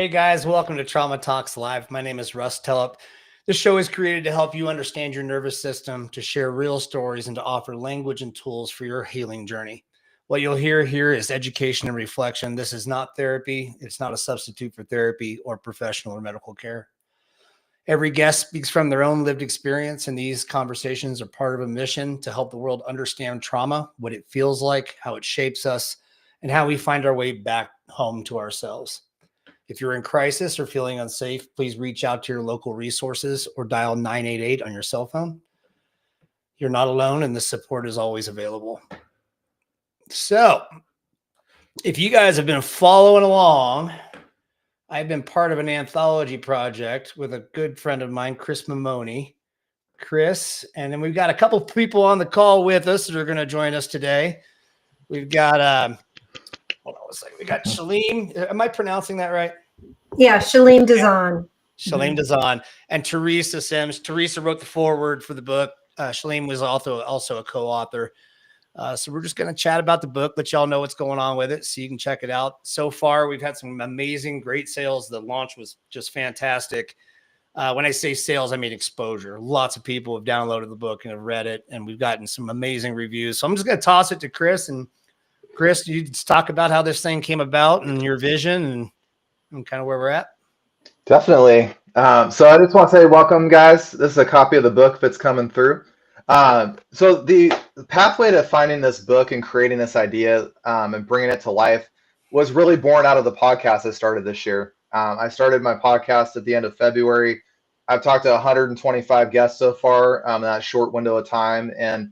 Hey guys, welcome to Trauma Talks Live. My name is Russ Tellup. This show is created to help you understand your nervous system, to share real stories, and to offer language and tools for your healing journey. What you'll hear here is education and reflection. This is not therapy. It's not a substitute for therapy or professional or medical care. Every guest speaks from their own lived experience, and these conversations are part of a mission to help the world understand trauma, what it feels like, how it shapes us, and how we find our way back home to ourselves. If you're in crisis or feeling unsafe, please reach out to your local resources or dial 988 on your cell phone. You're not alone, and the support is always available. So, if you guys have been following along, I've been part of an anthology project with a good friend of mine, Chris Mamoni. Chris, and then we've got a couple of people on the call with us that are going to join us today. We've got, hold on a second. We got Shalem. Am I pronouncing that right? Yeah, Shalem Dazan. Shalem Dazan and Teresa Sims. Teresa wrote the foreword for the book. Shalem was also a co-author. So we're just going to chat about the book, let y'all know what's going on with it so you can check it out. So far, we've had some amazing, great sales. The launch was just fantastic. When I say sales, I mean exposure. Lots of people have downloaded the book and have read it, and we've gotten some amazing reviews. So I'm just going to toss it to Chris. And Chris, you just talk about how this thing came about and your vision and kind of where we're at. Definitely. So I just want to say welcome, guys. This is a copy of the book that's coming through. So the pathway to finding this book and creating this idea and bringing it to life was really born out of the podcast I started this year. I started my podcast at the end of February. I've talked to 125 guests so far in that short window of time. And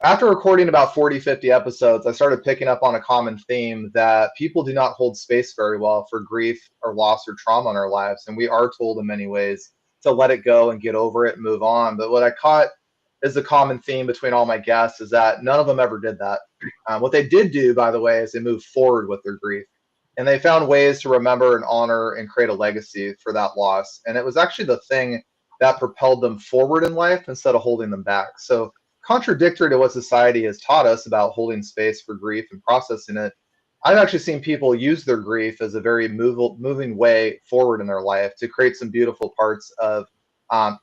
after recording about 40, 50 episodes, I started picking up on a common theme that people do not hold space very well for grief or loss or trauma in our lives. And we are told in many ways to let it go and get over it and move on. But what I caught is the common theme between all my guests is that none of them ever did that. What they did do, by the way, is they moved forward with their grief. And they found ways to remember and honor and create a legacy for that loss. And it was actually the thing that propelled them forward in life instead of holding them back. So contradictory to what society has taught us about holding space for grief and processing it, I've actually seen people use their grief as a very moving way forward in their life to create some beautiful parts of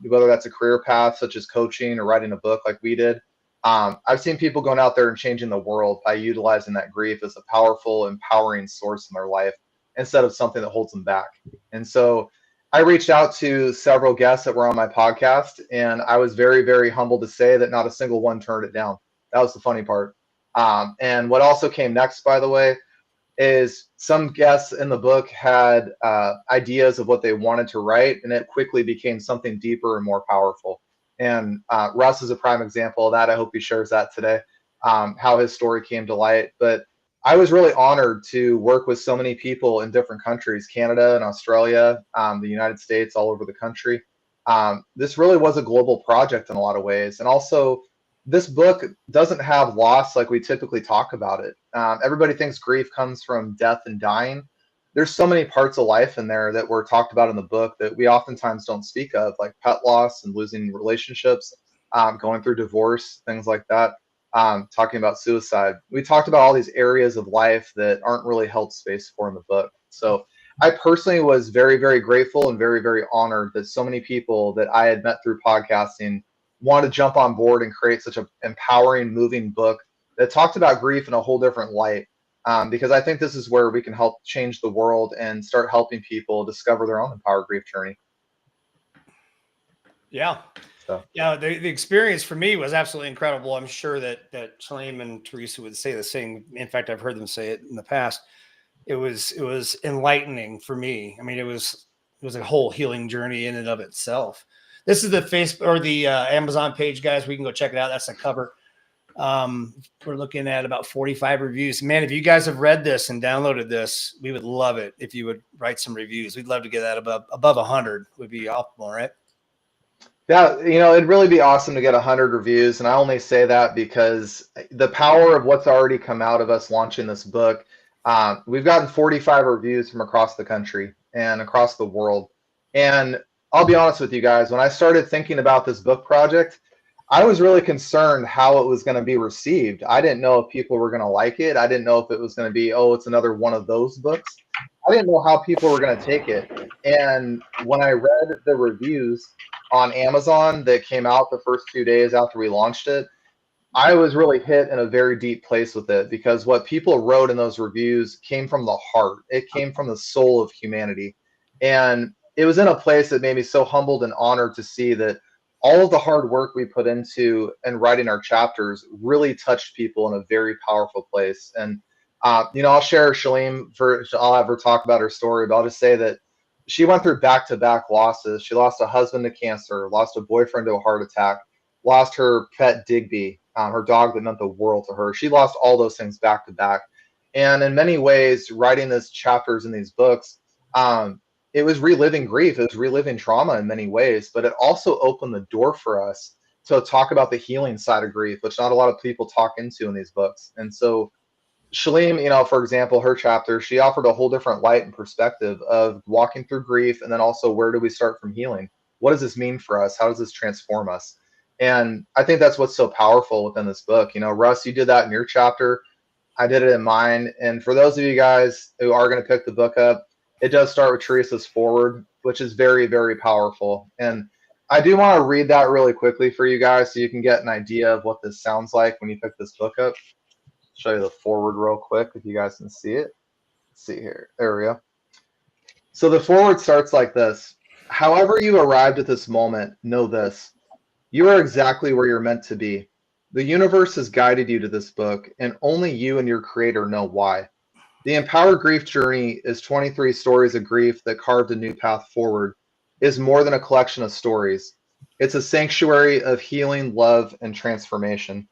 whether that's a career path such as coaching or writing a book like we did. I've seen people going out there and changing the world by utilizing that grief as a powerful, empowering source in their life instead of something that holds them back. And so I reached out to several guests that were on my podcast, and I was very, very humbled to say that not a single one turned it down. That was the funny part. And what also came next, by the way, is some guests in the book had ideas of what they wanted to write, and it quickly became something deeper and more powerful. And Russ is a prime example of that. I hope he shares that today, how his story came to light. But I was really honored to work with so many people in different countries, Canada and Australia, the United States, all over the country. This really was a global project in a lot of ways. And also, this book doesn't have loss like we typically talk about it. Everybody thinks grief comes from death and dying. There's so many parts of life in there that were talked about in the book that we oftentimes don't speak of, like pet loss and losing relationships, going through divorce, things like that. Talking about suicide. We talked about all these areas of life that aren't really held space for in the book. So I personally was very, very grateful and very, very honored that so many people that I had met through podcasting wanted to jump on board and create such an empowering, moving book that talked about grief in a whole different light. Because I think this is where we can help change the world and start helping people discover their own empowered grief journey. Yeah. So. Yeah, the experience for me was absolutely incredible. I'm sure that Shalem and Teresa would say the same. In fact, I've heard them say it in the past. It was enlightening for me. I mean, it was a whole healing journey in and of itself. This is the Facebook or the Amazon page, guys. We can go check it out. That's the cover. We're looking at about 45 reviews. Man, if you guys have read this and downloaded this, we would love it if you would write some reviews. We'd love to get that above 100 would be optimal, right? Yeah, it'd really be awesome to get 100 reviews. And I only say that because the power of what's already come out of us launching this book, we've gotten 45 reviews from across the country and across the world. And I'll be honest with you guys, when I started thinking about this book project, I was really concerned how it was going to be received. I didn't know if people were going to like it. I didn't know if it was going to be, oh, it's another one of those books. I didn't know how people were going to take it. And when I read the reviews on Amazon that came out the first 2 days after we launched it, I was really hit in a very deep place with it because what people wrote in those reviews came from the heart. It came from the soul of humanity. And it was in a place that made me so humbled and honored to see that all of the hard work we put into and writing our chapters really touched people in a very powerful place. And I'll share Shalem for I'll have her talk about her story, but I'll just say that she went through back-to-back losses. She lost a husband to cancer, lost a boyfriend to a heart attack, lost her pet Digby, her dog that meant the world to her. She lost all those things back to back. And in many ways, writing these chapters in these books, it was reliving grief. It was reliving trauma in many ways, but it also opened the door for us to talk about the healing side of grief, which not a lot of people talk into in these books. And so Shalem, for example, her chapter, she offered a whole different light and perspective of walking through grief, and then also where do we start from healing? What does this mean for us? How does this transform us? And I think that's what's so powerful within this book. Russ, you did that in your chapter. I did it in mine. And for those of you guys who are going to pick the book up, it does start with Teresa's forward, which is very, very powerful. And I do want to read that really quickly for you guys so you can get an idea of what this sounds like when you pick this book up. Show you the forward real quick if you guys can see it. Let's see here. There we go. So the forward starts like this. However you arrived at this moment, know this. You are exactly where you're meant to be. The universe has guided you to this book, and only you and your creator know why. The Empowered Grief Journey is 23 stories of grief that carved a new path forward. It is more than a collection of stories. It's a sanctuary of healing, love, and transformation.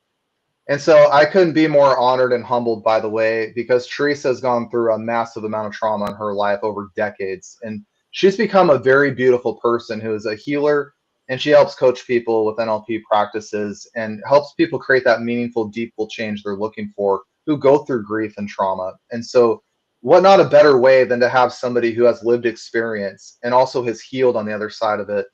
And so I couldn't be more honored and humbled, by the way, because Teresa has gone through a massive amount of trauma in her life over decades. And she's become a very beautiful person who is a healer, and she helps coach people with NLP practices and helps people create that meaningful, deepful change they're looking for who go through grief and trauma. And so what not a better way than to have somebody who has lived experience and also has healed on the other side of it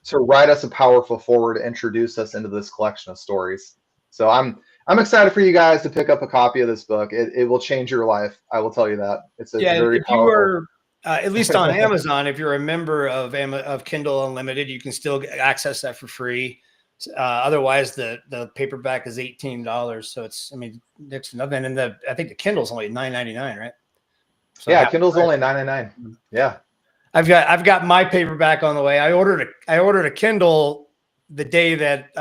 to write us a powerful forward, introduce us into this collection of stories. So I'm excited for you guys to pick up a copy of this book. It will change your life. I will tell you that. It's very if powerful. you are at least on Amazon, if you're a member of Kindle Unlimited, you can still access that for free. Otherwise, the paperback is $18. So it's next to nothing. And I think the Kindle's only $9.99, right? So yeah, Kindle's only $9.99. Yeah. I've got my paperback on the way. I ordered a Kindle the day that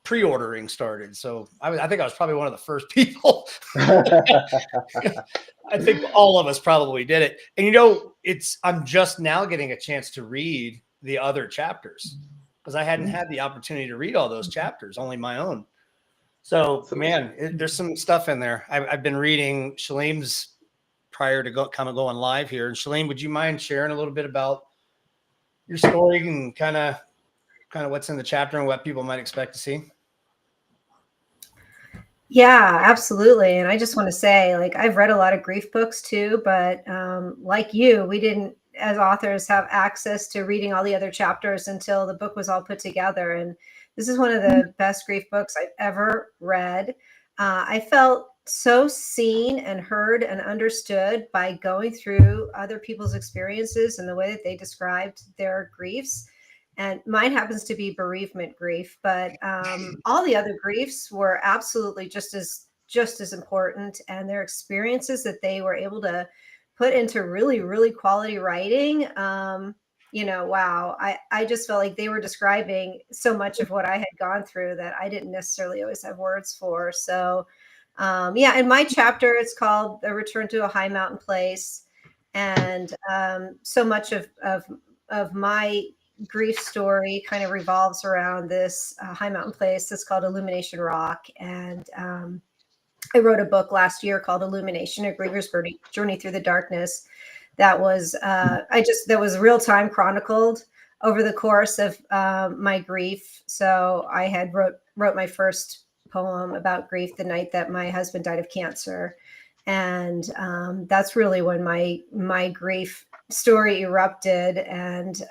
pre-ordering started. So I think I was probably one of the first people. I think all of us probably did it. And I'm just now getting a chance to read the other chapters because I hadn't had the opportunity to read all those chapters, only my own. So man, there's some stuff in there. I've been reading Shalem's prior to going live here. And Shalem, would you mind sharing a little bit about your story and kind of what's in the chapter and what people might expect to see? Yeah, absolutely. And I just want to say, I've read a lot of grief books too, but like you, we didn't, as authors, have access to reading all the other chapters until the book was all put together. And this is one of the best grief books I've ever read. I felt so seen and heard and understood by going through other people's experiences and the way that they described their griefs. And mine happens to be bereavement grief, but all the other griefs were absolutely just as important, and their experiences that they were able to put into really, really quality writing. Wow, I just felt like they were describing so much of what I had gone through that I didn't necessarily always have words for. So in my chapter, it's called "The Return to a High Mountain Place," and so much of my grief story kind of revolves around this high mountain place that's called Illumination Rock. And I wrote a book last year called Illumination: A Griever's Journey Through the Darkness. That was that was real time chronicled over the course of my grief. So I had wrote my first poem about grief the night that my husband died of cancer, and that's really when my grief story erupted. And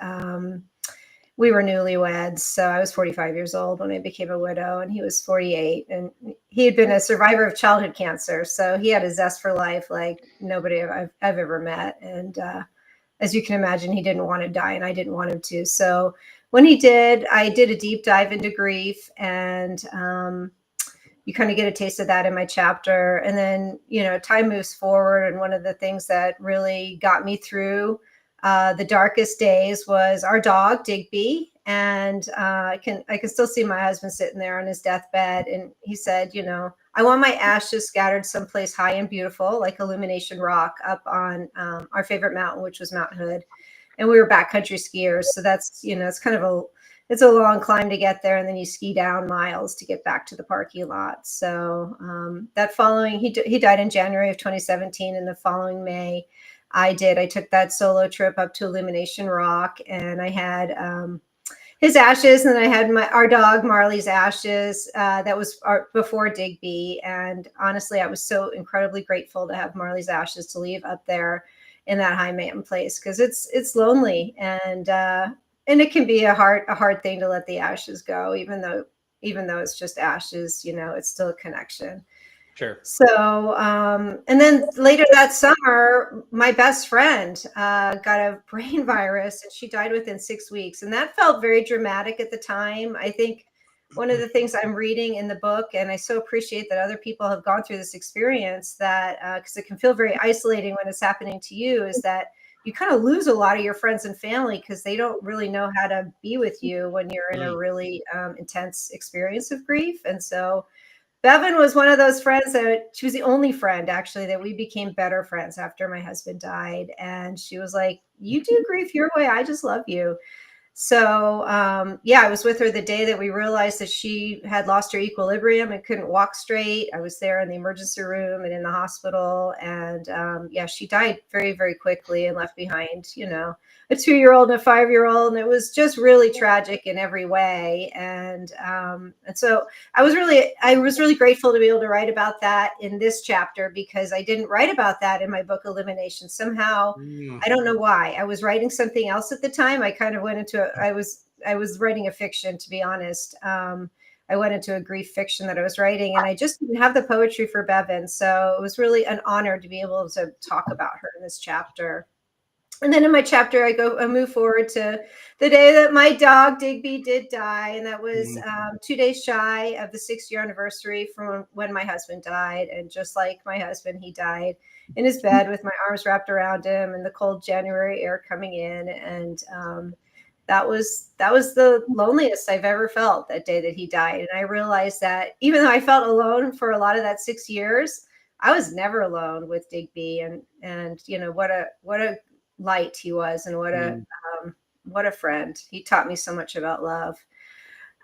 we were newlyweds. So I was 45 years old when I became a widow, and he was 48. And he had been a survivor of childhood cancer. So he had a zest for life like nobody I've ever met. And as you can imagine, he didn't want to die, and I didn't want him to. So when he did, I did a deep dive into grief, and you kind of get a taste of that in my chapter. And then, time moves forward. And one of the things that really got me through the darkest days was our dog, Digby. And I can still see my husband sitting there on his deathbed. And he said, I want my ashes scattered someplace high and beautiful, like Illumination Rock up on our favorite mountain, which was Mount Hood. And we were backcountry skiers. So that's, it's kind of it's a long climb to get there. And then you ski down miles to get back to the parking lot. So that following, he died in January of 2017. And the following May, I took that solo trip up to Illumination Rock, and I had his ashes, and then I had our dog Marley's ashes. That was before Digby. And honestly, I was so incredibly grateful to have Marley's ashes to leave up there in that high mountain place, because it's lonely, and it can be a hard thing to let the ashes go, even though it's just ashes, it's still a connection. Sure. So, and then later that summer, my best friend got a brain virus, and she died within 6 weeks. And that felt very dramatic at the time. I think one of the things I'm reading in the book, and I so appreciate that other people have gone through this experience, that because it can feel very isolating when it's happening to you, is that you kind of lose a lot of your friends and family because they don't really know how to be with you when you're in a really intense experience of grief. And so Bevan was one of those friends that she was the only friend actually that we became better friends after my husband died. And she was like, you do grief your way. I just love you. So, I was with her the day that we realized that she had lost her equilibrium and couldn't walk straight. I was there in the emergency room and in the hospital. And she died very, very quickly and left behind, a 2-year-old and a 5-year-old. And it was just really tragic in every way. And so I was really grateful to be able to write about that in this chapter, because I didn't write about that in my book, Elimination. Somehow, I don't know why. I was writing something else at the time. I kind of went into I was writing a fiction, to be honest. I went into a grief fiction that I was writing, and I just didn't have the poetry for Bevan. So it was really an honor to be able to talk about her in this chapter. And then in my chapter, I move forward to the day that my dog Digby did die. And that was 2 days shy of the 6-year anniversary from when my husband died. And just like my husband, he died in his bed with my arms wrapped around him and the cold January air coming in. And that was the loneliest I've ever felt that day that he died. And I realized that even though I felt alone for a lot of that 6 years, I was never alone with Digby. And what a light he was, and what a friend. He taught me so much about love.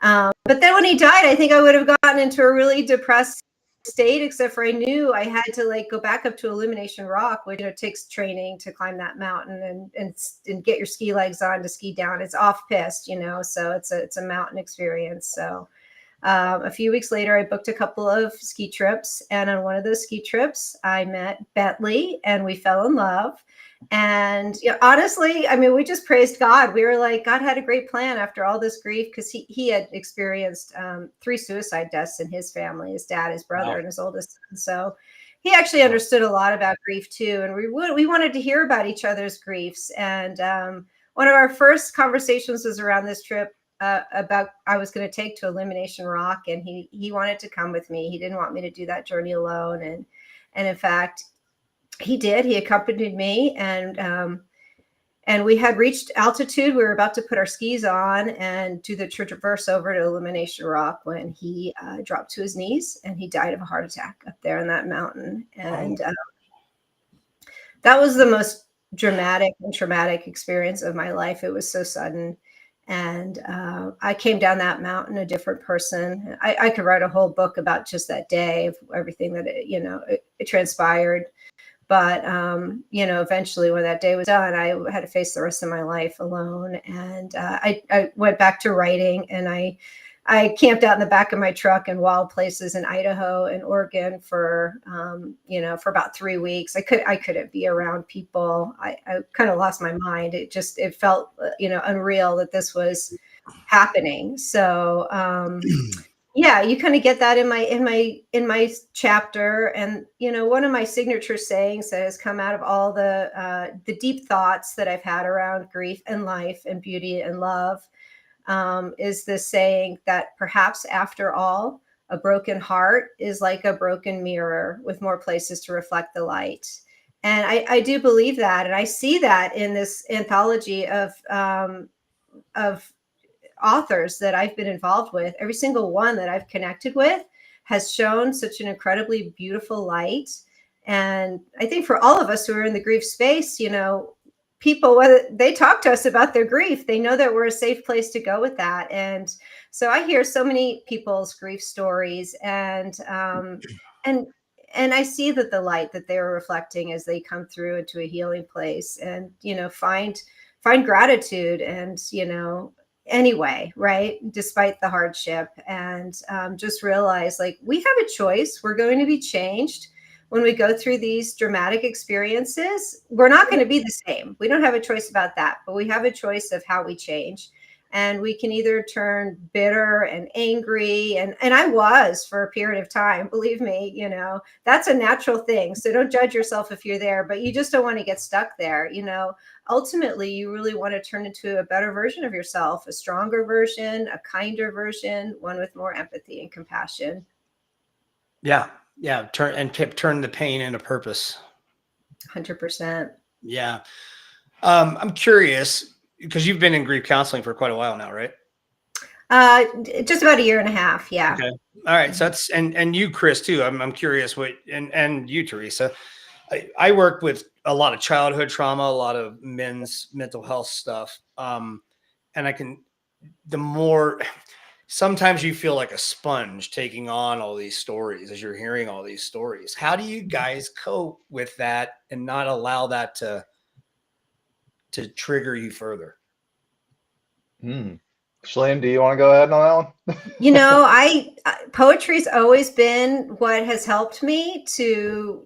But then when he died, I think I would have gotten into a really depressed state, except for I knew I had to go back up to Illumination Rock, which takes training to climb that mountain and get your ski legs on to ski down. It's off piste, so it's a mountain experience. So a few weeks later, I booked a couple of ski trips, and on one of those ski trips, I met Bentley, and we fell in love. And honestly, I mean, we just praised God. We were like, God had a great plan after all this grief, because he had experienced 3 suicide deaths in his family: his dad, his brother, and his oldest son. So he actually understood a lot about grief too, and we wanted to hear about each other's griefs. And one of our first conversations was around this trip about I was going to take to Illumination Rock, and he wanted to come with me. He didn't want me to do that journey alone, and in fact, he did. He accompanied me, and we had reached altitude. We were about to put our skis on and do the traverse over to Illumination Rock when he dropped to his knees, and he died of a heart attack up there in that mountain. And that was the most dramatic and traumatic experience of my life. It was so sudden. And I came down that mountain a different person. I could write a whole book about just that day of everything that it transpired. But, eventually when that day was done, I had to face the rest of my life alone. And I went back to writing, and I camped out in the back of my truck in wild places in Idaho and Oregon for about 3 weeks. I couldn't be around people. I kind of lost my mind. It felt, unreal that this was happening. So yeah, you kind of get that in my chapter. And one of my signature sayings that has come out of all the deep thoughts that I've had around grief and life and beauty and love, is this saying that perhaps after all, a broken heart is like a broken mirror with more places to reflect the light. And I do believe that, and I see that in this anthology of authors that I've been involved with. Every single one that I've connected with has shown such an incredibly beautiful light. And I think for all of us who are in the grief space, people, whether they talk to us about their grief, they know that we're a safe place to go with that. And so I hear so many people's grief stories, and and I see that the light that they're reflecting as they come through into a healing place, and find gratitude, and anyway, right, despite the hardship, and just realize, like, we have a choice. We're going to be changed when we go through these dramatic experiences. We're not going to be the same. We don't have a choice about that, but we have a choice of how we change. And we can either turn bitter and angry, and I was for a period of time, believe me, that's a natural thing. So don't judge yourself if you're there, but you just don't want to get stuck there. Ultimately, you really want to turn into a better version of yourself, a stronger version, a kinder version, one with more empathy and compassion. Yeah. Turn the pain into purpose. 100%. Yeah. I'm curious, because you've been in grief counseling for quite a while now, right? Just about a year and a half. Yeah. Okay. All right. So that's, and you, Chris, too. I'm curious and you, Teresa. I work with a lot of childhood trauma, a lot of men's mental health stuff. And sometimes you feel like a sponge taking on all these stories as you're hearing all these stories. How do you guys cope with that and not allow that to trigger you further? Shalane, do you want to go ahead on that one? Poetry's always been what has helped me to,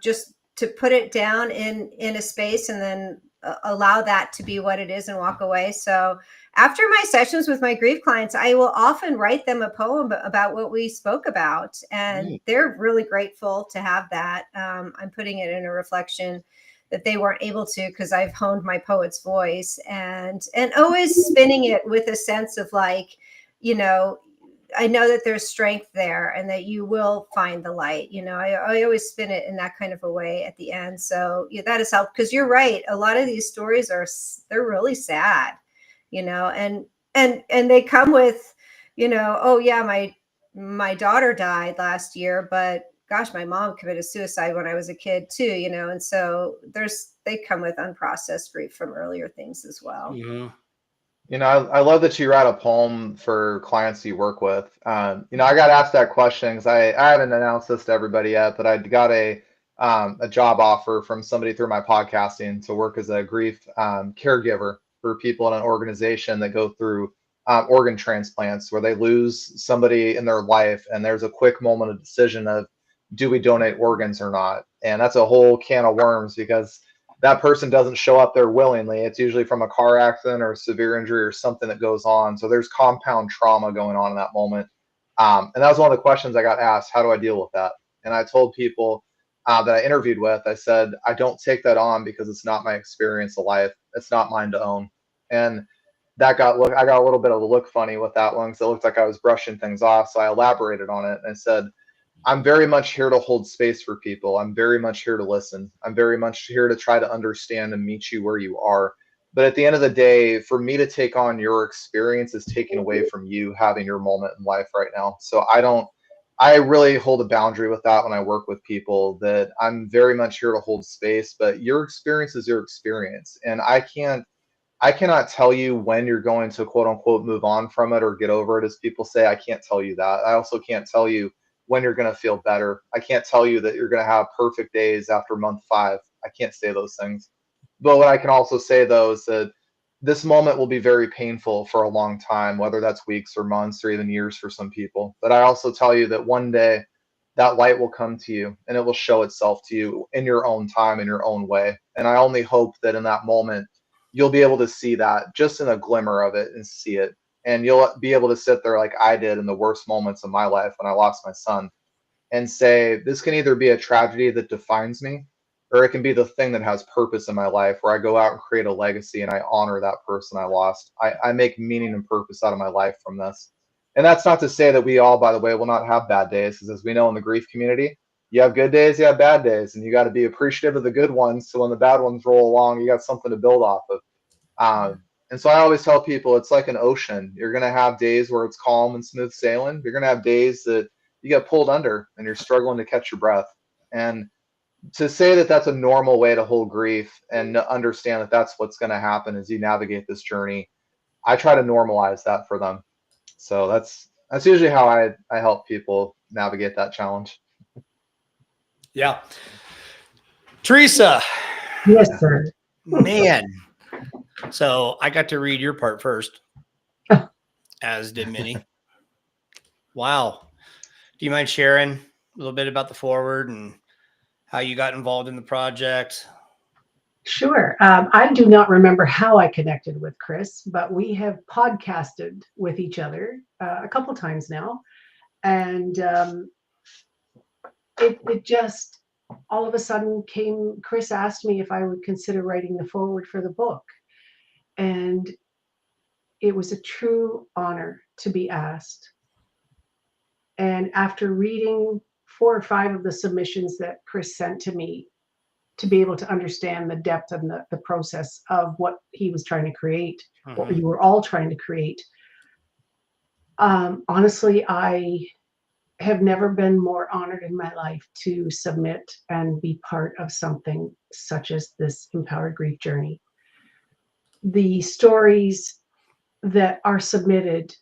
just to put it down in a space, and then allow that to be what it is and walk away. So after my sessions with my grief clients, I will often write them a poem about what we spoke about, and they're really grateful to have that. I'm putting it in a reflection that they weren't able to, because I've honed my poet's voice, and always spinning it with a sense of, like, I know that there's strength there, and that you will find the light. I always spin it in that kind of a way at the end. So yeah, that has helped, because you're right. A lot of these stories they're really sad, and they come with, oh yeah, my daughter died last year, but gosh, my mom committed suicide when I was a kid too, and so they come with unprocessed grief from earlier things as well. Mm-hmm. I love that you write a poem for clients you work with. I got asked that question because I haven't announced this to everybody yet, but I got a job offer from somebody through my podcasting to work as a grief caregiver for people in an organization that go through organ transplants, where they lose somebody in their life, and there's a quick moment of decision of, do we donate organs or not? And that's a whole can of worms, because that person doesn't show up there willingly. It's usually from a car accident or a severe injury or something that goes on. So there's compound trauma going on in that moment. And that was one of the questions I got asked: how do I deal with that? And I told people that I interviewed with, I said, I don't take that on because it's not my experience of life. It's not mine to own. And I got a little bit of a look funny with that one, because it looked like I was brushing things off. So I elaborated on it and I said, I'm very much here to hold space for people. I'm very much here to listen. I'm very much here to try to understand and meet you where you are. But at the end of the day, for me to take on your experience is taking away from you having your moment in life right now. So I really hold a boundary with that when I work with people, that I'm very much here to hold space, but your experience is your experience. And I cannot tell you when you're going to quote unquote move on from it or get over it, as people say. I can't tell you that. I also can't tell you when you're going to feel better. I can't tell you that you're going to have perfect days after month 5. I can't say those things. But what I can also say, though, is that this moment will be very painful for a long time, whether that's weeks or months or even years for some people. But I also tell you that one day that light will come to you, and it will show itself to you in your own time, in your own way. And I only hope that in that moment, you'll be able to see that just in a glimmer of it and see it. And you'll be able to sit there like I did in the worst moments of my life when I lost my son and say, this can either be a tragedy that defines me, or it can be the thing that has purpose in my life where I go out and create a legacy and I honor that person I lost. I make meaning and purpose out of my life from this. And that's not to say that we all, by the way, will not have bad days, because as we know in the grief community, you have good days, you have bad days, and you got to be appreciative of the good ones. So when the bad ones roll along, you got something to build off of. And so I always tell people it's like an ocean. You're going to have days where it's calm and smooth sailing. You're going to have days that you get pulled under and you're struggling to catch your breath. And to say that that's a normal way to hold grief and understand that that's what's going to happen as you navigate this journey, I try to normalize that for them. So that's usually how I help people navigate that challenge. Yeah. Teresa. Yes, sir. Man. So I got to read your part first, as did Minnie. Wow. Do you mind sharing a little bit about the forward and how you got involved in the project? Sure. I do not remember how I connected with Chris, but we have podcasted with each other a couple times now. And it just all of a sudden came. Chris asked me if I would consider writing the forward for the book. And it was a true honor to be asked. And after reading 4 or 5 of the submissions that Chris sent to me, to be able to understand the depth and the process of what he was trying to create, what we were all trying to create. Honestly, I have never been more honored in my life to submit and be part of something such as this Empowered Grief Journey. The stories that are submitted,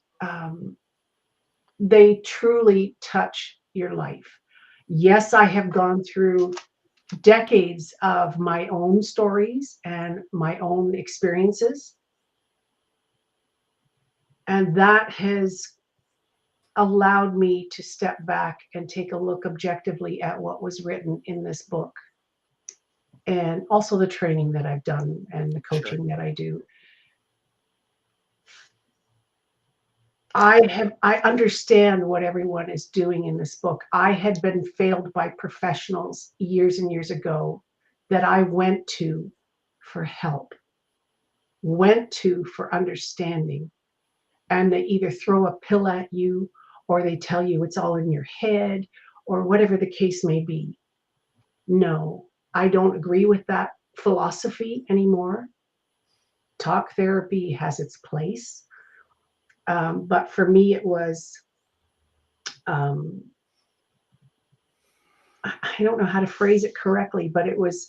they truly touch your life. Yes, I have gone through decades of my own stories and my own experiences. And that has allowed me to step back and take a look objectively at what was written in this book. And also the training that I've done and the coaching that I do. I understand what everyone is doing in this book. I had been failed by professionals years and years ago that I went to for help, went to for understanding. And they either throw a pill at you or they tell you it's all in your head or whatever the case may be. No, I don't agree with that philosophy anymore. Talk therapy has its place. But for me, it was, I don't know how to phrase it correctly, but it was,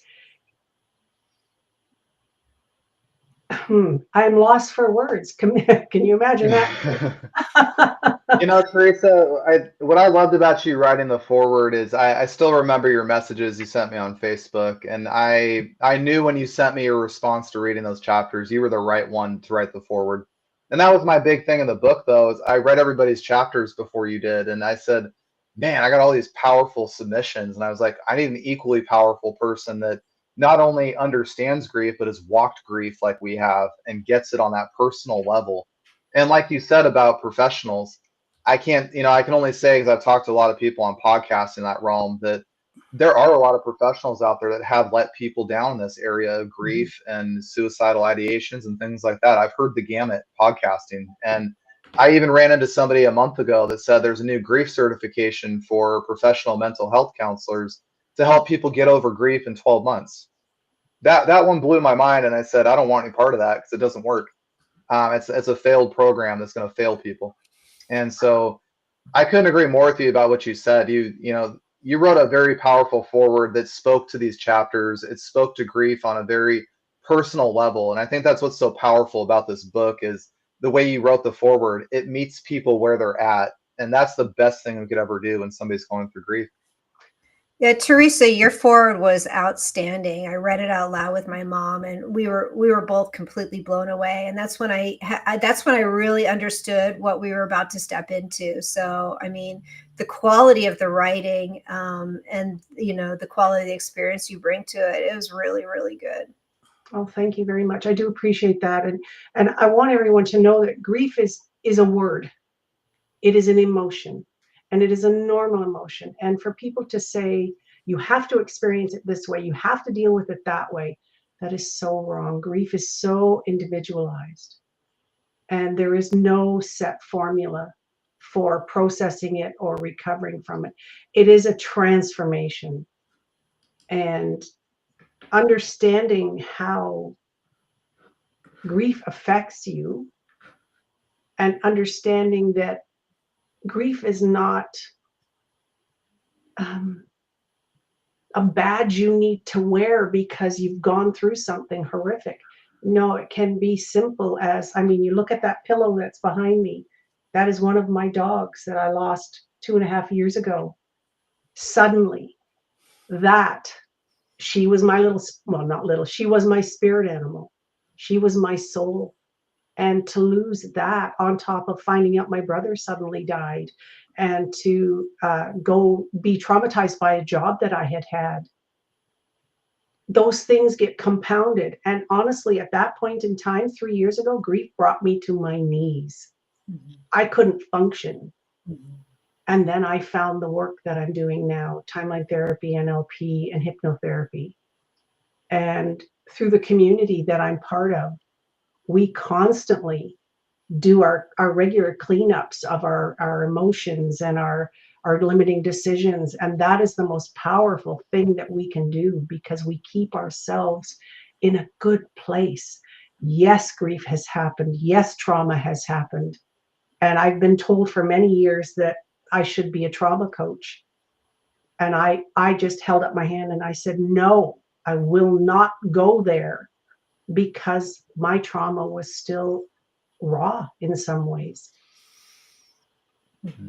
I'm lost for words. Can you imagine that? You know, Teresa, what I loved about you writing the forward is I still remember your messages you sent me on Facebook, and I knew when you sent me your response to reading those chapters, you were the right one to write the forward. And that was my big thing in the book, though, is I read everybody's chapters before you did, and I said, man, I got all these powerful submissions, and I was like, I need an equally powerful person that not only understands grief, but has walked grief like we have and gets it on that personal level. And like you said about professionals, I can't, I can only say, because I've talked to a lot of people on podcasts in that realm, that there are a lot of professionals out there that have let people down in this area of grief and suicidal ideations and things like that. I've heard the gamut podcasting. And I even ran into somebody a month ago that said there's a new grief certification for professional mental health counselors to help people get over grief in 12 months. That one blew my mind. And I said, I don't want any part of that because it doesn't work. It's a failed program that's going to fail people. And so I couldn't agree more with you about what you said. You wrote a very powerful forward that spoke to these chapters. It spoke to grief on a very personal level. And I think that's what's so powerful about this book is the way you wrote the forward. It meets people where they're at. And that's the best thing we could ever do when somebody's going through grief. Yeah, Teresa, your forward was outstanding. I read it out loud with my mom, and we were both completely blown away. And that's when I really understood what we were about to step into. So, I mean, the quality of the writing, and the quality of the experience you bring to it is really, really good. Oh, thank you very much. I do appreciate that, and I want everyone to know that grief is is a word. It is an emotion, and it is a normal emotion. And for people to say, you have to experience it this way, you have to deal with it that way, that is so wrong. Grief is so individualized, and there is no set formula for processing it or recovering from it. It is a transformation. And understanding how grief affects you, and understanding that grief is not a badge you need to wear because you've gone through something horrific. No, it can be simple as, I mean, you look at that pillow that's behind me. That is one of my dogs that I lost 2.5 years ago. Suddenly, that she was my little, well, not little, she was my spirit animal. She was my soul. And to lose that on top of finding out my brother suddenly died, and to go be traumatized by a job that I had had, those things get compounded. And honestly, at that point in time, 3 years ago, grief brought me to my knees. I couldn't function. And then I found the work that I'm doing now, timeline therapy, NLP, and hypnotherapy. And through the community that I'm part of, we constantly do our regular cleanups of our emotions and our limiting decisions. And that is the most powerful thing that we can do, because we keep ourselves in a good place. Yes, grief has happened. Yes, trauma has happened. And I've been told for many years that I should be a trauma coach. And I just held up my hand and I said, no, I will not go there, because my trauma was still raw in some ways.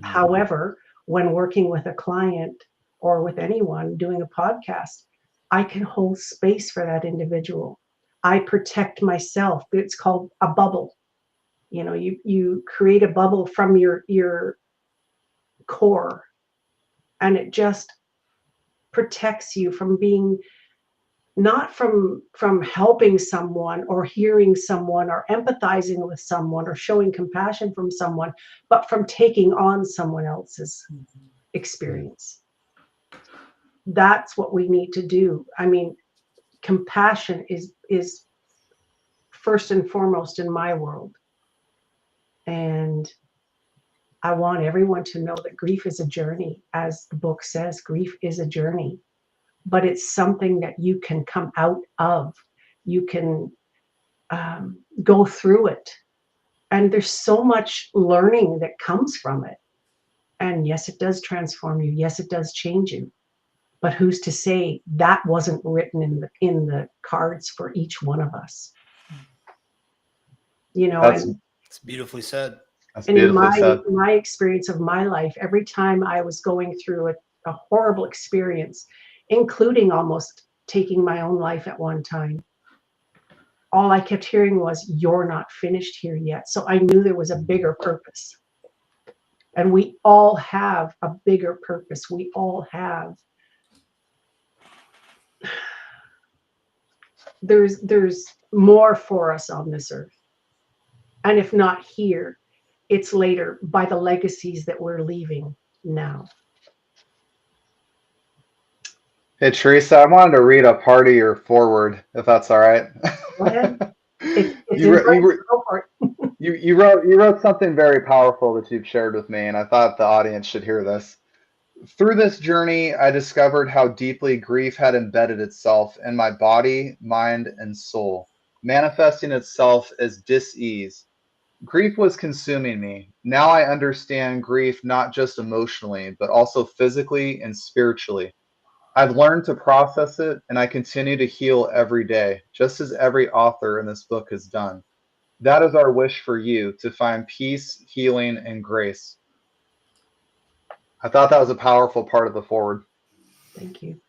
However, when working with a client or with anyone doing a podcast, I can hold space for that individual. I protect myself. It's called a bubble. You know, you create a bubble from your core, and it just protects you from being, not from helping someone or hearing someone or empathizing with someone or showing compassion from someone, but from taking on someone else's experience. That's what we need to do. I mean, compassion is first and foremost in my world. And I want everyone to know that grief is a journey. As the book says, grief is a journey. But it's something that you can come out of. You can go through it. And there's so much learning that comes from it. And yes, it does transform you. Yes, it does change you. But who's to say that wasn't written in the cards for each one of us? You know, It's beautifully said. That's and in beautifully said. my experience of my life, every time I was going through a horrible experience, including almost taking my own life at one time, all I kept hearing was, you're not finished here yet. So I knew there was a bigger purpose. And we all have a bigger purpose. We all have. There's more for us on this earth. And if not here, it's later by the legacies that we're leaving now. Hey, Teresa, I wanted to read a part of your foreword, if that's all right. Go ahead. You wrote something very powerful that you've shared with me, and I thought the audience should hear this. Through this journey, I discovered how deeply grief had embedded itself in my body, mind, and soul, manifesting itself as dis-ease. Grief was consuming me. Now I understand grief not just emotionally, but also physically and spiritually. I've learned to process it, and I continue to heal every day, just as every author in this book has done. That is our wish for you, to find peace, healing, and grace. I thought that was a powerful part of the foreword. Thank you.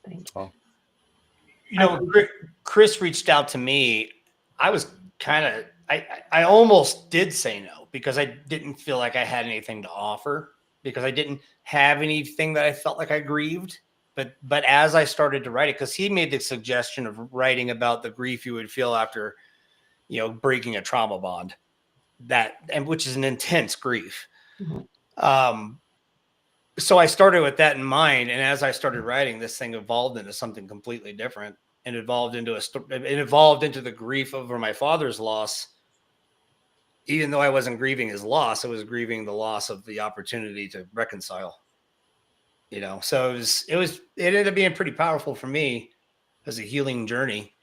Thank you. You know, Chris reached out to me. I was I almost did say no, because I didn't feel like I had anything to offer, because I didn't have anything that I felt like I grieved. But as I started to write it, because he made the suggestion of writing about the grief you would feel after, breaking a trauma bond. and which is an intense grief. Mhm. So I started with that in mind, and as I started writing, this thing evolved into something completely different, and it evolved into the grief over my father's loss. Even though I wasn't grieving his loss, I was grieving the loss of the opportunity to reconcile. So it ended up being pretty powerful for me as a healing journey.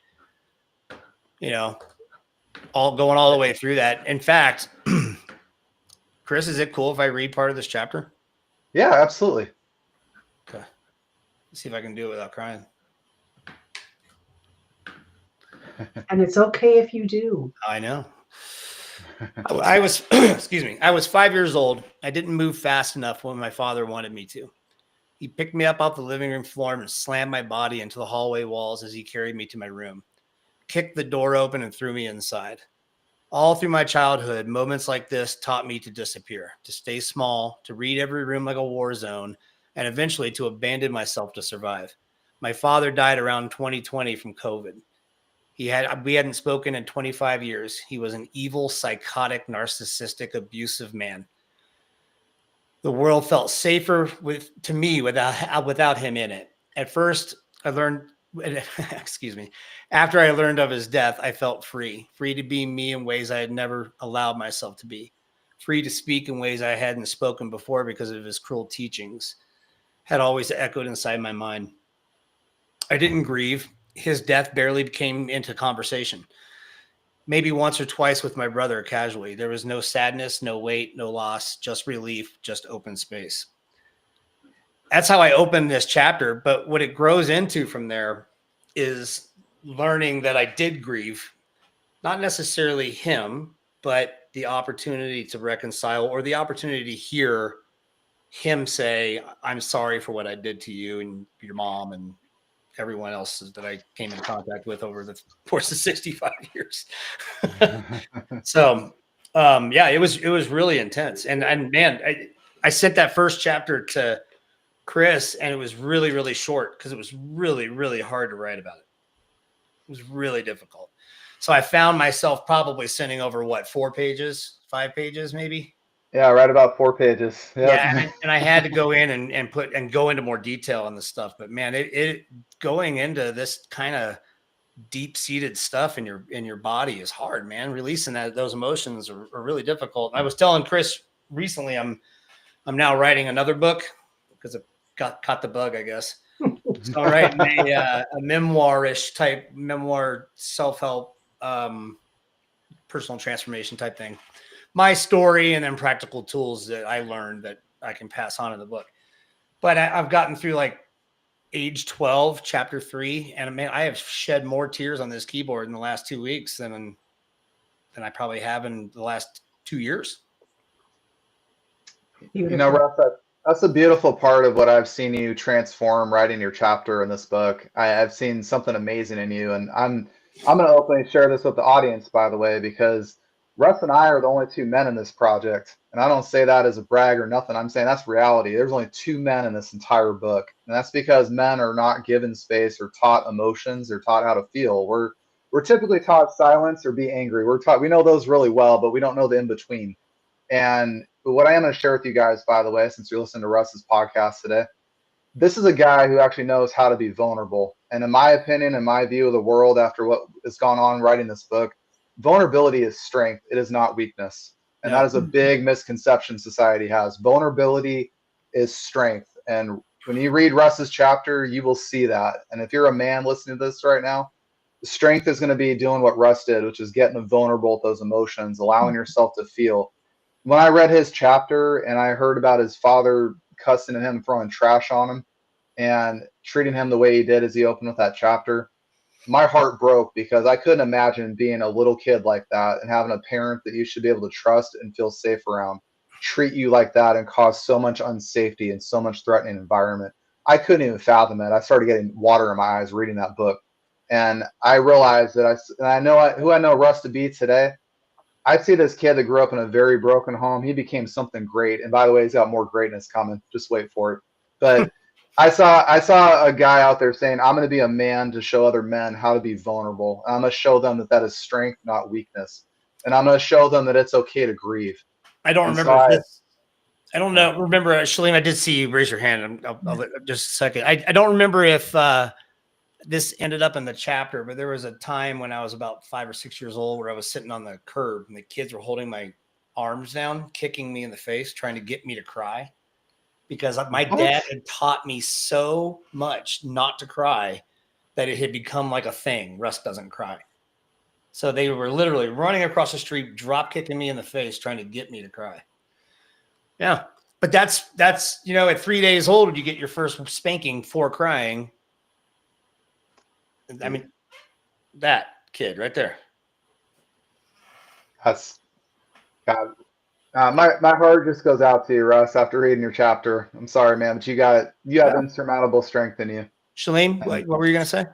All the way through that. In fact, Chris, is it cool if I read part of this chapter? Yeah, absolutely. Okay. Let's see if I can do it without crying. And it's okay if you do. I know. I was, excuse me, I was 5 years old. I didn't move fast enough when my father wanted me to. He picked me up off the living room floor and slammed my body into the hallway walls as he carried me to my room, kicked the door open and threw me inside. All through my childhood, moments like this taught me to disappear, to stay small, to read every room like a war zone, and eventually to abandon myself to survive. My father died around 2020 from COVID. We hadn't spoken in 25 years. He was an evil, psychotic, narcissistic, abusive man. The world felt safer to me without him in it. At first, I learned, excuse me, after I learned of his death, I felt free to be me in ways I had never allowed myself to be, free to speak in ways I hadn't spoken before because of his cruel teachings, had always echoed inside my mind. I didn't grieve. His death barely came into conversation. Maybe once or twice with my brother casually. There was no sadness, no weight, no loss, just relief, just open space. That's how I opened this chapter. But what it grows into from there is learning that I did grieve, not necessarily him, but the opportunity to reconcile, or the opportunity to hear him say, I'm sorry for what I did to you and your mom and everyone else that I came in contact with over the course of 65 years. So, yeah, it was really intense. And man, I sent that first chapter to Chris, and it was really, really short because it was really, really hard to write about it. It was really difficult. So I found myself probably sending over 4 pages, 5 pages, maybe. Yeah, right about 4 pages. Yep. Yeah, and I had to go in and go into more detail on the stuff. But man, it going into this kind of deep-seated stuff in your body is hard, man. Releasing those emotions are really difficult. And I was telling Chris recently, I'm now writing another book because I caught the bug, I guess. So I'm writing a memoir-ish type memoir, self-help, personal transformation type thing. My story, and then practical tools that I learned that I can pass on in the book. But I've gotten through like age 12, chapter 3, and man, I have shed more tears on this keyboard in the last 2 weeks than I probably have in the last 2 years. Beautiful. Russ, that's a beautiful part of what I've seen you transform writing your chapter in this book. I've seen something amazing in you, and I'm going to openly share this with the audience, by the way, because Russ and I are the only 2 men in this project, and I don't say that as a brag or nothing. I'm saying that's reality. There's only 2 men in this entire book, and that's because men are not given space or taught emotions or taught how to feel. We're typically taught silence or be angry. We know those really well, but we don't know the in between. And what I am going to share with you guys, by the way, since you're listening to Russ's podcast today, this is a guy who actually knows how to be vulnerable. And in my opinion, in my view of the world, after what has gone on writing this book, vulnerability is strength. It is not weakness. And that is a big misconception society has. Vulnerability is strength. And when you read Russ's chapter, you will see that. And if you're a man listening to this right now, strength is going to be doing what Russ did, which is getting vulnerable with those emotions, allowing yourself to feel. When I read his chapter and I heard about his father cussing at him, throwing trash on him, and treating him the way he did as he opened with that chapter, my heart broke because I couldn't imagine being a little kid like that and having a parent that you should be able to trust and feel safe around treat you like that and cause so much unsafety and so much threatening environment. I couldn't even fathom it. I started getting water in my eyes reading that book. And I realized that I know who I know Russ to be today. I see this kid that grew up in a very broken home. He became something great. And by the way, he's got more greatness coming. Just wait for it. But I saw a guy out there saying, I'm going to be a man to show other men how to be vulnerable. I'm going to show them that is strength, not weakness. and I'm going to show them that it's okay to grieve. I don't And so remember this. I don't know. Remember, Shalene, I did see you raise your hand. I'll just a second. I don't remember if this ended up in the chapter, but there was a time when I was about 5 or 6 years old where I was sitting on the curb and the kids were holding my arms down, kicking me in the face, trying to get me to cry, because my dad had taught me so much not to cry that it had become like a thing. Russ doesn't cry. So they were literally running across the street, drop kicking me in the face, trying to get me to cry. Yeah. But that's, at 3 days old, you get your first spanking for crying. I mean, that kid right there. That's God. My heart just goes out to you, Russ, after reading your chapter. I'm sorry, man, but you have insurmountable strength in you. Shalene, what were you going to say?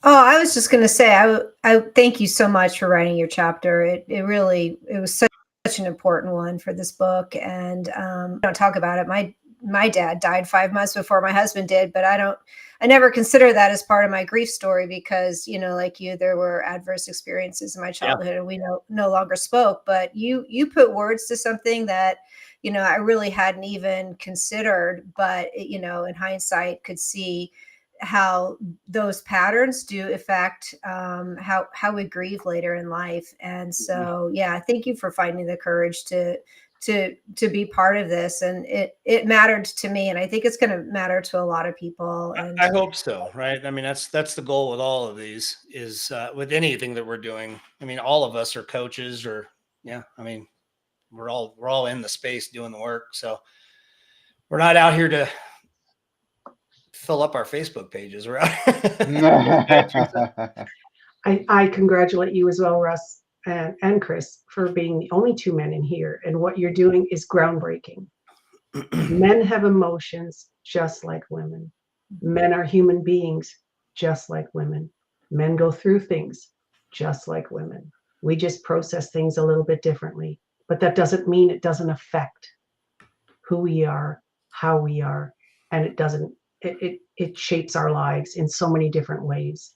Oh, I was just going to say, I thank you so much for writing your chapter. It was such an important one for this book. And I don't talk about it. My dad died 5 months before my husband did, but I never consider that as part of my grief story because, like you, there were adverse experiences in my childhood and we no longer spoke, but you put words to something that, I really hadn't even considered, but, in hindsight could see how those patterns do affect how we grieve later in life. And so, thank you for finding the courage to be part of this. And it mattered to me, and I think it's going to matter to a lot of people. And I hope so. Right. I mean, that's the goal with all of these is with anything that we're doing. I mean, all of us are coaches I mean, we're all in the space doing the work. So we're not out here to fill up our Facebook pages. We're out. I congratulate you as well, Russ and Chris, for being the only 2 men in here. And what you're doing is groundbreaking. Men have emotions just like women. Men are human beings just like women. Men go through things just like women. We just process things a little bit differently, but that doesn't mean it doesn't affect who we are, how we are, and it shapes our lives in so many different ways.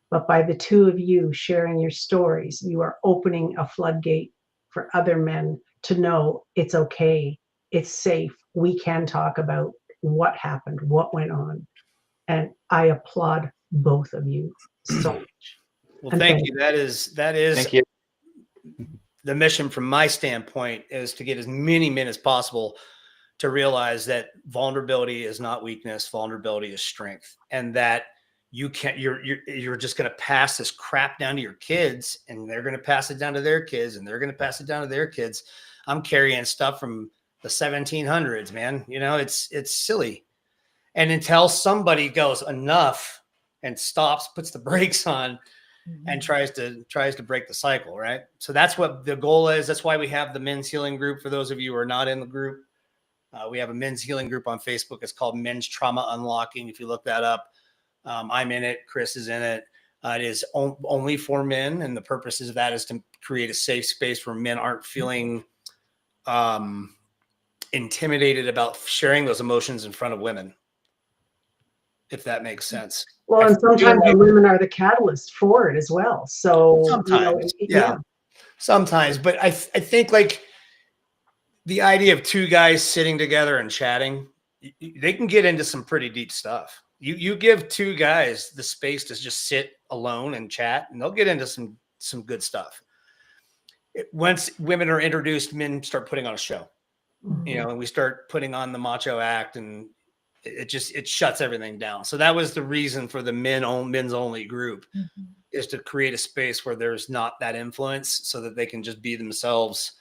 But by the 2 of you sharing your stories, you are opening a floodgate for other men to know it's okay, it's safe, we can talk about what happened, what went on. And I applaud both of you so much. Well, thank you. That is Thank you. the mission from my standpoint, is to get as many men as possible to realize that vulnerability is not weakness. Vulnerability is strength. And that you're just going to pass this crap down to your kids, and they're going to pass it down to their kids, and they're going to pass it down to their kids. I'm carrying stuff from the 1700s, man. It's silly. And until somebody goes enough and stops, puts the brakes on, and tries to break the cycle, right? So that's what the goal is. That's why we have the men's healing group. For those of you who are not in the group, we have a men's healing group on Facebook. It's called Men's Trauma Unlocking. If you look that up, I'm in it. Chris is in it. It is only for men, and the purpose of that is to create a safe space where men aren't feeling intimidated about sharing those emotions in front of women, if that makes sense. Well, and sometimes the women are the catalyst for it as well. So sometimes, sometimes. But I think like the idea of 2 guys sitting together and chatting, they can get into some pretty deep stuff. You give 2 guys the space to just sit alone and chat, and they'll get into some good stuff. Once women are introduced, men start putting on a show, and we start putting on the macho act, and it shuts everything down. So that was the reason for the men's only group, is to create a space where there's not that influence, so that they can just be themselves.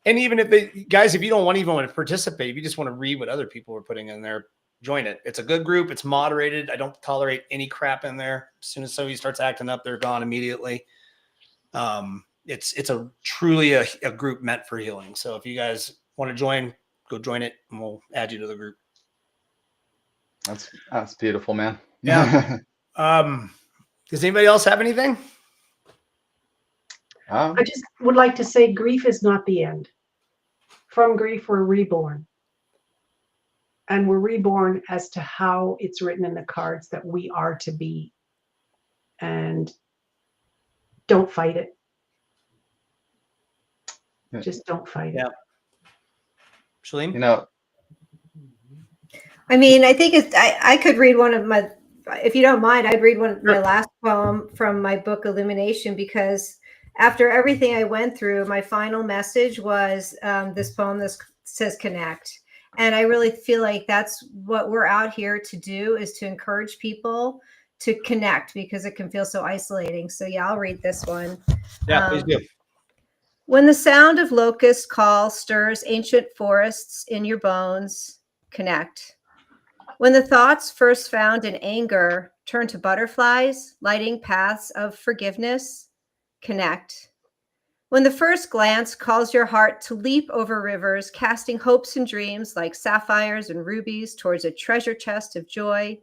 And even if if you don't even want to participate, if you just want to read what other people are putting in there, join it. It's a good group. It's moderated. I don't tolerate any crap in there. As soon as somebody starts acting up, they're gone immediately. It's truly a group meant for healing. So if you guys want to join, go join it, and we'll add you to the group. That's beautiful, man. Yeah. Does anybody else have anything? I just would like to say grief is not the end. From grief, we're reborn. And we're reborn as to how it's written in the cards that we are to be. And don't fight it. Just don't fight Yeah. it. Shalem? You know, I mean, I think I could read one of my, if you don't mind, I'd read my last poem from my book Illumination, because after everything I went through, my final message was this poem that says connect. And I really feel like that's what we're out here to do, is to encourage people to connect, because it can feel so isolating. So yeah, I'll read this one. Yeah, please do. When the sound of locust call stirs ancient forests in your bones, connect. When the thoughts first found in anger turn to butterflies, lighting paths of forgiveness, connect. When the first glance calls your heart to leap over rivers, casting hopes and dreams like sapphires and rubies towards a treasure chest of joy,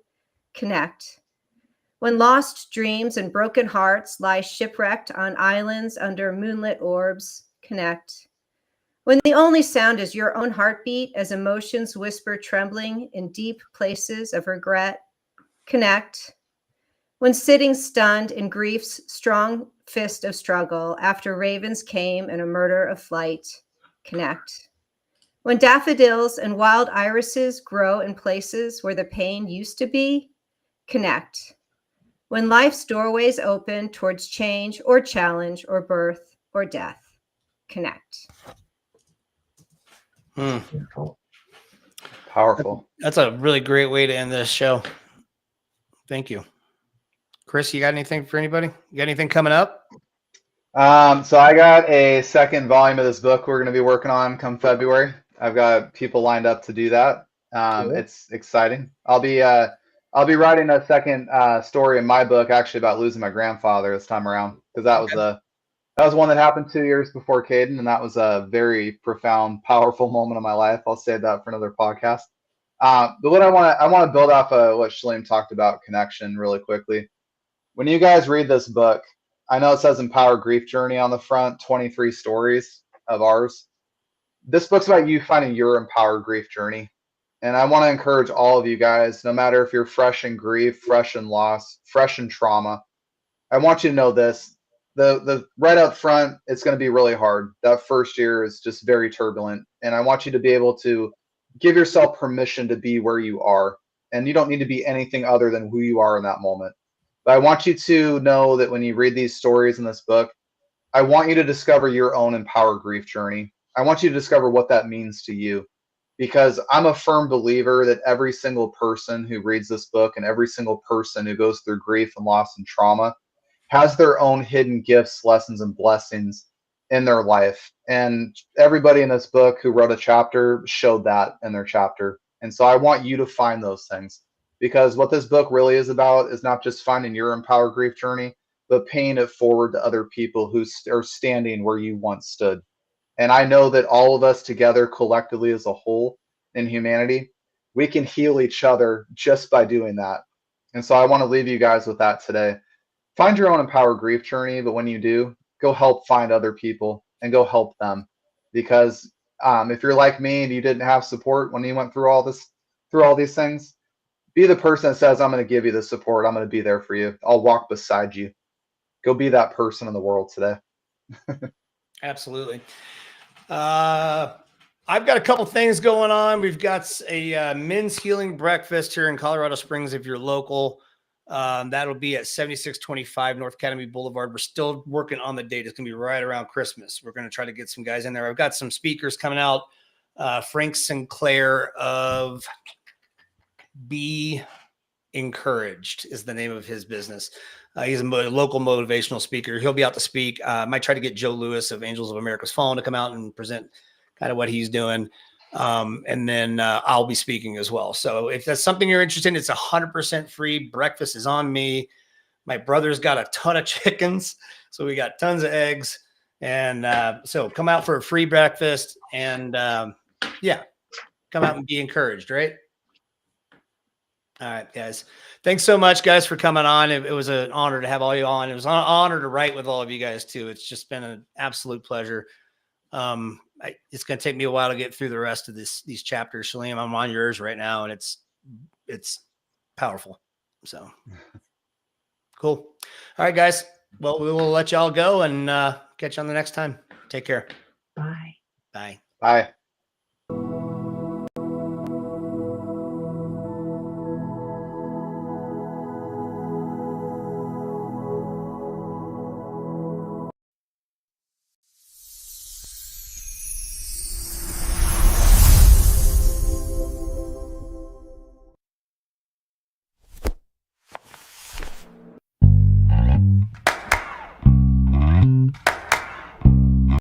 connect. When lost dreams and broken hearts lie shipwrecked on islands under moonlit orbs, connect. When the only sound is your own heartbeat as emotions whisper trembling in deep places of regret, connect. When sitting stunned in grief's strong fist of struggle after ravens came and a murder of flight, connect. When daffodils and wild irises grow in places where the pain used to be, connect. When life's doorways open towards change or challenge or birth or death, connect. Beautiful. powerful. That's a really great way to end this show. Thank you. Chris, you got anything for anybody? You got anything coming up? So I got a second volume of this book we're going to be working on come February. I've got people lined up to do that. Cool. It's exciting. I'll be writing a second story in my book actually about losing my grandfather this time around, because that was one that happened 2 years before Caden, and that was a very profound, powerful moment of my life. I'll save that for another podcast. But what I want to build off of what Shalem talked about, connection, really quickly. When you guys read this book, I know it says Empower Grief Journey on the front, 23 stories of ours. This book's about you finding your Empower Grief Journey. And I want to encourage all of you guys, no matter if you're fresh in grief, fresh in loss, fresh in trauma, I want you to know this. The right up front, it's going to be really hard. That first year is just very turbulent. And I want you to be able to give yourself permission to be where you are. And you don't need to be anything other than who you are in that moment. But I want you to know that when you read these stories in this book, I want you to discover your own Empower Grief journey. I want you to discover what that means to you, because I'm a firm believer that every single person who reads this book and every single person who goes through grief and loss and trauma has their own hidden gifts, lessons, and blessings in their life. And everybody in this book who wrote a chapter showed that in their chapter. And so I want you to find those things, because what this book really is about is not just finding your Empower Grief journey, but paying it forward to other people who are standing where you once stood. And I know that all of us together, collectively as a whole in humanity, we can heal each other just by doing that. And so I want to leave you guys with that today. Find your own Empower Grief journey, but when you do, go help find other people and go help them. Because if you're like me and you didn't have support when you went through all these things, be the person that says, I'm going to give you the support. I'm going to be there for you. I'll walk beside you. Go be that person in the world today. Absolutely. I've got a couple things going on. We've got a men's healing breakfast here in Colorado Springs. If you're local, that'll be at 7625 North Academy Boulevard. We're still working on the date. It's going to be right around Christmas. We're going to try to get some guys in there. I've got some speakers coming out. Frank Sinclair of Be Encouraged is the name of his business. He's a local motivational speaker. He'll be out to speak. I might try to get Joe Lewis of Angels of America's Fallen to come out and present kind of what he's doing. And then I'll be speaking as well. So if that's something you're interested in, it's 100% free. Breakfast is on me. My brother's got a ton of chickens, so we got tons of eggs. And so come out for a free breakfast and yeah, come out and be encouraged, right? All right, guys. Thanks so much, guys, for coming on. It was an honor to have all you on. It was an honor to write with all of you guys, too. It's just been an absolute pleasure. It's going to take me a while to get through the rest of these chapters. Shalem, I'm on yours right now, and it's powerful. So cool. All right, guys. Well, we will let y'all go and catch you on the next time. Take care. Bye. Bye. Bye.